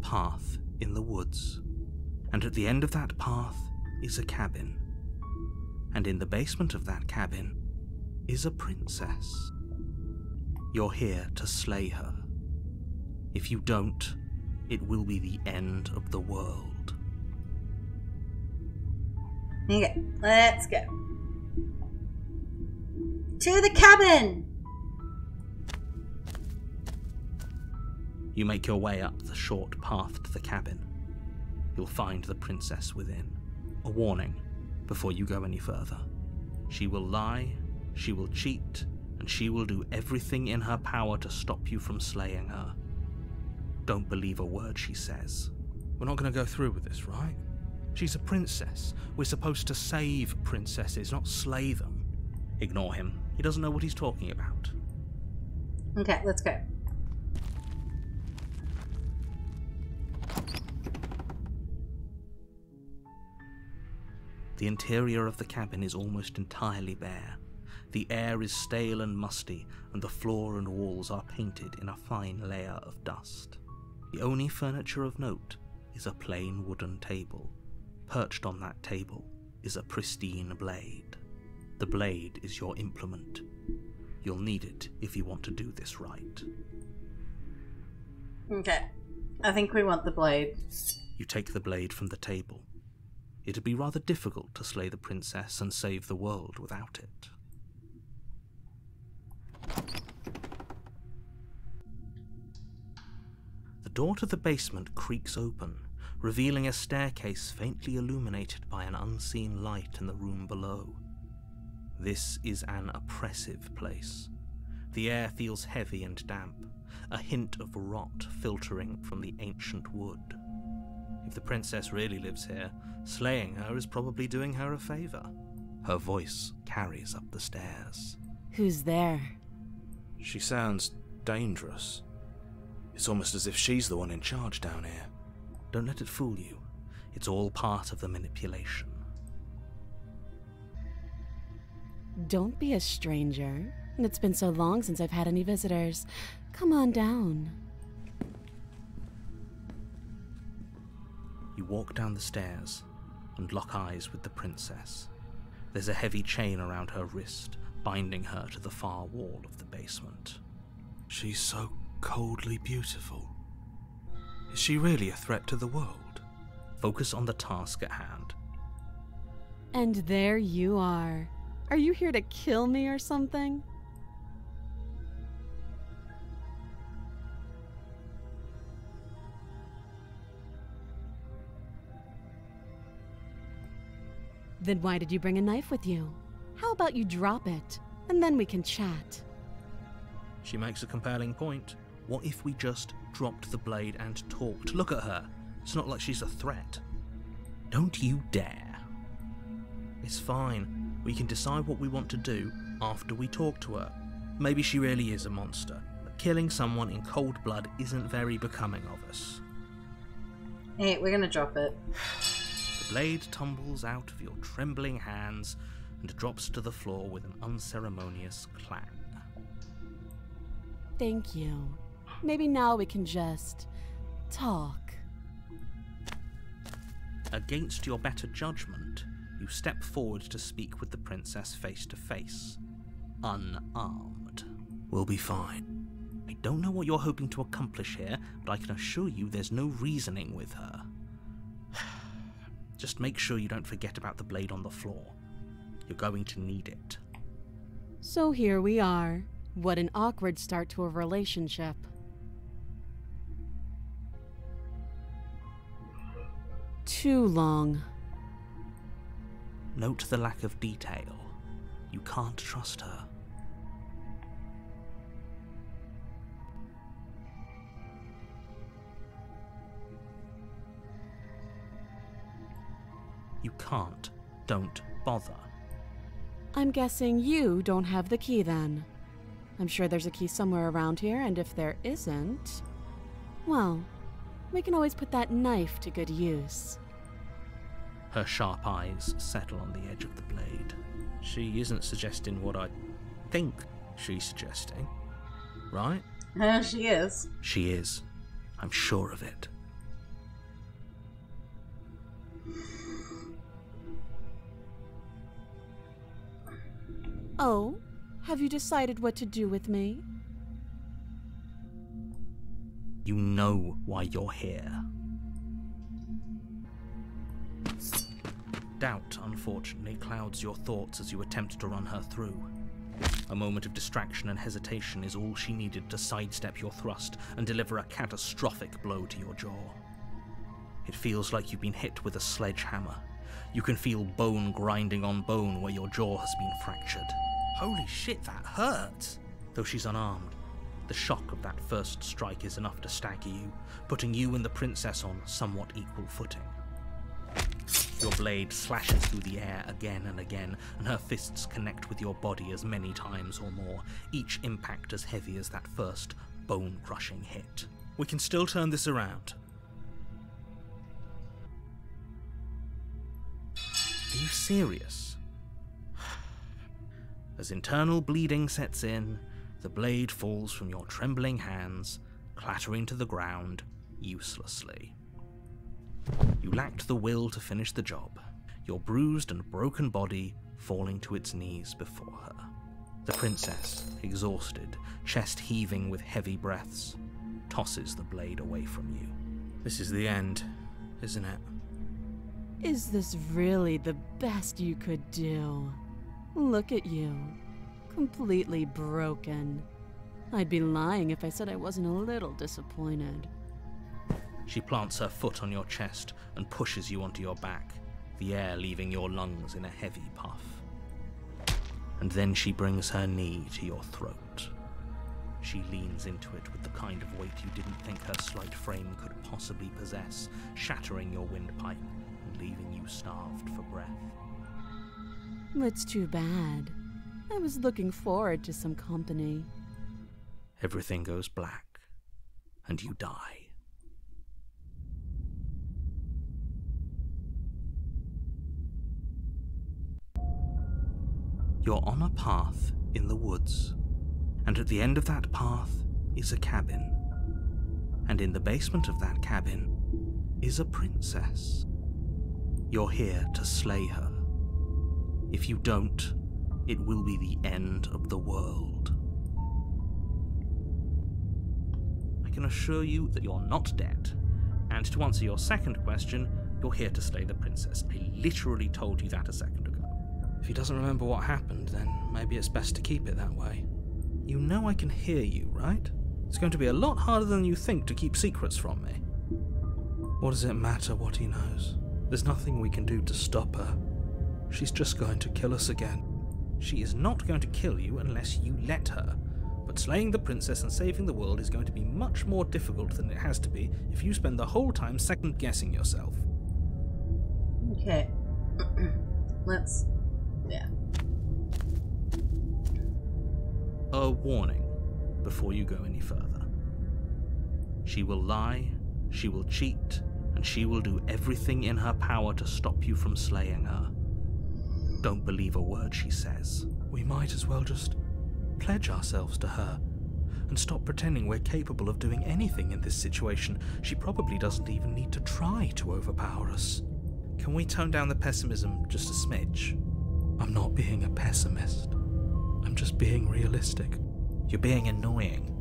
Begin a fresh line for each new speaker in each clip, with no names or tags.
path in the woods, and at the end of that path is a cabin. And in the basement of that cabin is a princess. You're here to slay her. If you don't, it will be the end of the world.
Okay, let's go. To the cabin!
You make your way up the short path to the cabin. You'll find the princess within. A warning before you go any further. She will lie, she will cheat, and she will do everything in her power to stop you from slaying her. Don't believe a word she says. We're not going to go through with this, right? She's a princess. We're supposed to save princesses, not slay them. Ignore him. He doesn't know what he's talking about.
Okay, let's go.
The interior of the cabin is almost entirely bare. The air is stale and musty, and the floor and walls are painted in a fine layer of dust. The only furniture of note is a plain wooden table. Perched on that table is a pristine blade. The blade is your implement. You'll need it if you want to do this right.
Okay, I think we want the blade.
You take the blade from the table. It'd be rather difficult to slay the princess and save the world without it. The door to the basement creaks open, revealing a staircase faintly illuminated by an unseen light in the room below. This is an oppressive place. The air feels heavy and damp, a hint of rot filtering from the ancient wood. If the princess really lives here, slaying her is probably doing her a favor. Her voice carries up the stairs.
Who's there?
She sounds dangerous. It's almost as if she's the one in charge down here. Don't let it fool you. It's all part of the manipulation.
Don't be a stranger. It's been so long since I've had any visitors. Come on down.
You walk down the stairs and lock eyes with the princess. There's a heavy chain around her wrist, binding her to the far wall of the basement. She's so coldly beautiful. Is she really a threat to the world? Focus on the task at hand.
And there you are. Are you here to kill me or something? Then why did you bring a knife with you? How about you drop it, and then we can chat?
She makes a compelling point. What if we just dropped the blade and talked? Look at her. It's not like she's a threat. Don't you dare. It's fine. We can decide what we want to do after we talk to her. Maybe she really is a monster, but killing someone in cold blood isn't very becoming of us.
Hey, we're gonna drop it.
The blade tumbles out of your trembling hands and drops to the floor with an unceremonious clang.
Thank you. Maybe now we can just talk.
Against your better judgment, you step forward to speak with the princess face to face, unarmed. We'll be fine. I don't know what you're hoping to accomplish here, but I can assure you there's no reasoning with her. Just make sure you don't forget about the blade on the floor. You're going to need it.
So here we are. What an awkward start to a relationship. Too long.
Note the lack of detail. You can't trust her. You can't. Don't bother.
I'm guessing you don't have the key then. I'm sure there's a key somewhere around here, and if there isn't, well, we can always put that knife to good use.
Her sharp eyes settle on the edge of the blade. She isn't suggesting what I think she's suggesting, right?
She is.
She is. I'm sure of it.
Oh, have you decided what to do with me?
You know why you're here. Doubt, unfortunately, clouds your thoughts as you attempt to run her through. A moment of distraction and hesitation is all she needed to sidestep your thrust and deliver a catastrophic blow to your jaw. It feels like you've been hit with a sledgehammer. You can feel bone grinding on bone where your jaw has been fractured. Holy shit, that hurts! Though she's unarmed, the shock of that first strike is enough to stagger you, putting you and the princess on somewhat equal footing. Your blade slashes through the air again and again, and her fists connect with your body as many times or more, each impact as heavy as that first bone-crushing hit. We can still turn this around. Are you serious? As internal bleeding sets in, the blade falls from your trembling hands, clattering to the ground uselessly. You lacked the will to finish the job, your bruised and broken body falling to its knees before her. The princess, exhausted, chest heaving with heavy breaths, tosses the blade away from you. This is the end, isn't it?
Is this really the best you could do? Look at you. Completely broken. I'd be lying if I said I wasn't a little disappointed.
She plants her foot on your chest and pushes you onto your back, the air leaving your lungs in a heavy puff. And then she brings her knee to your throat. She leans into it with the kind of weight you didn't think her slight frame could possibly possess, shattering your windpipe and leaving you starved for breath.
It's too bad. I was looking forward to some company.
Everything goes black, and you die. You're on a path in the woods, and at the end of that path is a cabin. And in the basement of that cabin is a princess. You're here to slay her. If you don't, it will be the end of the world. I can assure you that you're not dead. And to answer your second question, you're here to slay the princess. I literally told you that a second ago. If he doesn't remember what happened, then maybe it's best to keep it that way. You know I can hear you, right? It's going to be a lot harder than you think to keep secrets from me. What does it matter what he knows? There's nothing we can do to stop her. She's just going to kill us again. She is not going to kill you unless you let her. But slaying the princess and saving the world is going to be much more difficult than it has to be if you spend the whole time second-guessing yourself.
Okay. Let's... yeah.
A warning before you go any further. She will lie, she will cheat, and she will do everything in her power to stop you from slaying her. Don't believe a word she says. We might as well just pledge ourselves to her and stop pretending we're capable of doing anything in this situation. She probably doesn't even need to try to overpower us. Can we tone down the pessimism just a smidge? I'm not being a pessimist. I'm just being realistic. You're being annoying.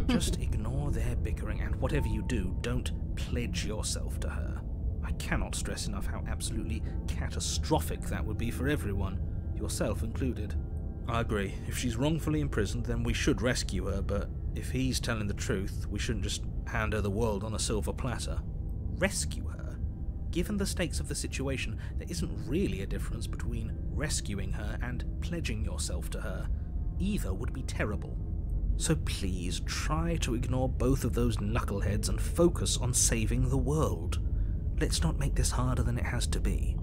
Just ignore their bickering, and whatever you do, don't pledge yourself to her. I cannot stress enough how absolutely catastrophic that would be for everyone, yourself included. I agree. If she's wrongfully imprisoned, then we should rescue her, but if he's telling the truth, we shouldn't just hand her the world on a silver platter. Rescue her? Given the stakes of the situation, there isn't really a difference between rescuing her and pledging yourself to her. Either would be terrible. So please try to ignore both of those knuckleheads and focus on saving the world. Let's not make this harder than it has to be.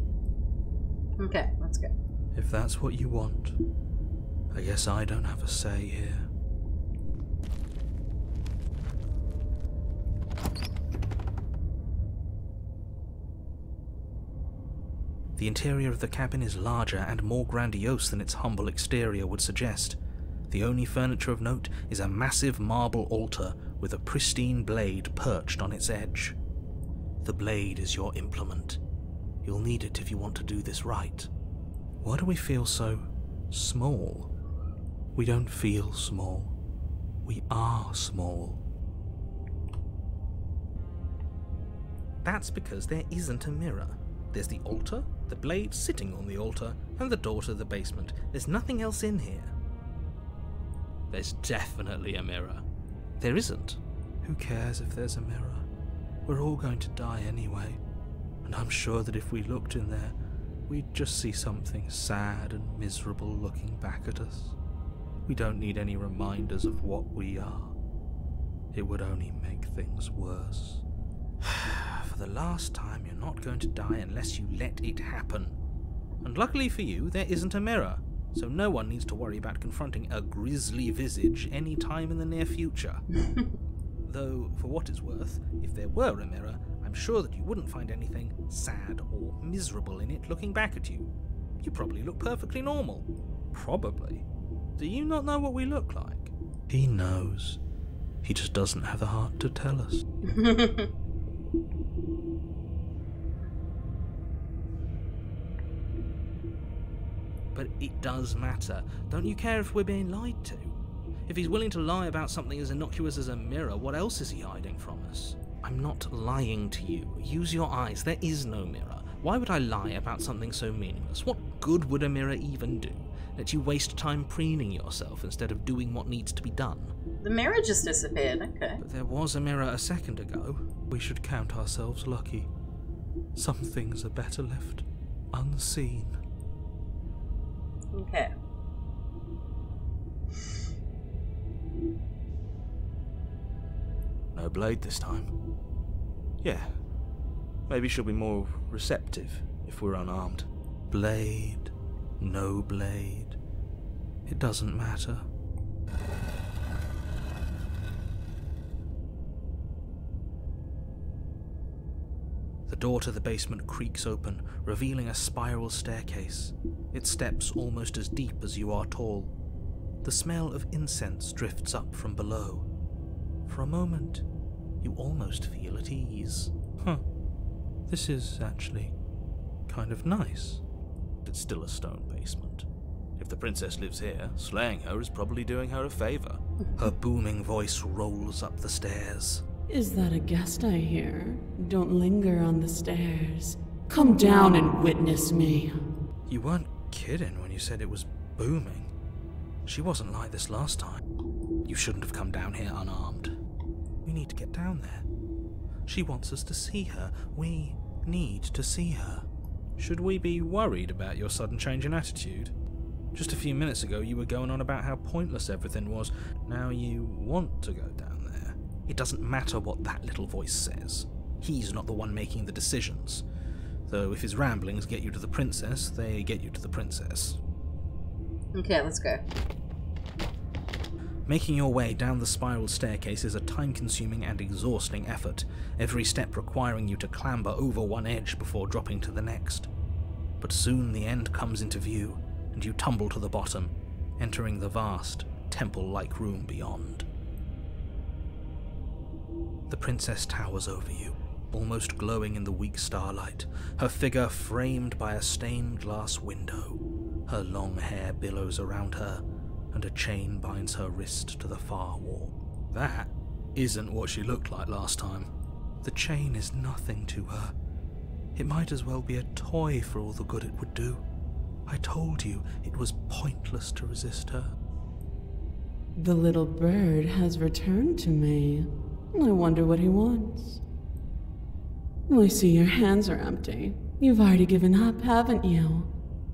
Okay, let's go.
If that's what you want, I guess I don't have a say here. The interior of the cabin is larger and more grandiose than its humble exterior would suggest. The only furniture of note is a massive marble altar with a pristine blade perched on its edge. The blade is your implement. You'll need it if you want to do this right. Why do we feel so small? We don't feel small. We are small. That's because there isn't a mirror. There's the altar, the blade sitting on the altar, and the door to the basement. There's nothing else in here. There's definitely a mirror. There isn't. Who cares if there's a mirror? We're all going to die anyway. And I'm sure that if we looked in there, we'd just see something sad and miserable looking back at us. We don't need any reminders of what we are. It would only make things worse. For the last time, you're not going to die unless you let it happen. And luckily for you, there isn't a mirror, so no one needs to worry about confronting a grisly visage any time in the near future. Though, for what it's worth, if there were a mirror, I'm sure that you wouldn't find anything sad or miserable in it looking back at you. You probably look perfectly normal. Probably. Do you not know what we look like? He knows. He just doesn't have the heart to tell us. But it does matter. Don't you care if we're being lied to? If he's willing to lie about something as innocuous as a mirror, what else is he hiding from us? I'm not lying to you. Use your eyes. There is no mirror. Why would I lie about something so meaningless? What good would a mirror even do? Let you waste time preening yourself instead of doing what needs to be done.
The mirror just disappeared, okay.
But there was a mirror a second ago. We should count ourselves lucky. Some things are better left unseen.
Okay.
No blade this time. Yeah. Maybe she'll be more receptive if we're unarmed. Blade, no blade. It doesn't matter. The door to the basement creaks open, revealing a spiral staircase. Its steps almost as deep as you are tall. The smell of incense drifts up from below. For a moment, you almost feel at ease. This is actually kind of nice. It's still a stone basement. If the princess lives here, slaying her is probably doing her a favor. Her booming voice rolls up the stairs.
Is that a guest I hear? Don't linger on the stairs. Come down and witness me.
You weren't kidding when you said it was booming. She wasn't like this last time. You shouldn't have come down here unarmed. We need to get down there. She wants us to see her. We need to see her. Should we be worried about your sudden change in attitude? Just a few minutes ago you were going on about how pointless everything was. Now you want to go down there. It doesn't matter what that little voice says. He's not the one making the decisions. Though if his ramblings get you to the princess, they get you to the princess.
Okay, let's go.
Making your way down the spiral staircase is a time-consuming and exhausting effort, every step requiring you to clamber over one edge before dropping to the next. But soon the end comes into view, and you tumble to the bottom, entering the vast, temple-like room beyond. The princess towers over you, almost glowing in the weak starlight, her figure framed by a stained glass window. Her long hair billows around her, and a chain binds her wrist to the far wall. That isn't what she looked like last time. The chain is nothing to her. It might as well be a toy for all the good it would do. I told you it was pointless to resist her.
The little bird has returned to me. I wonder what he wants. I see your hands are empty. You've already given up, haven't you?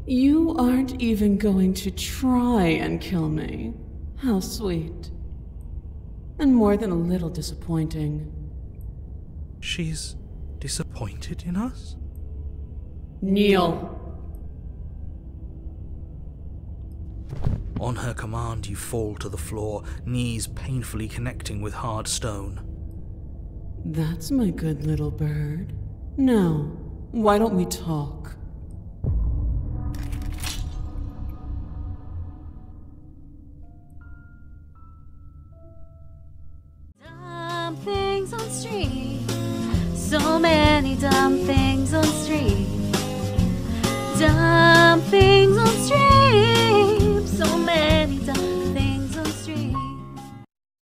You aren't even going to try and kill me. How sweet. And more than a little disappointing.
She's disappointed in us?
Kneel.
On her command, you fall to the floor, knees painfully connecting with hard stone.
That's my good little bird. Now, why don't we talk?
Dumb things on stream. So many dumb things on stream.
Something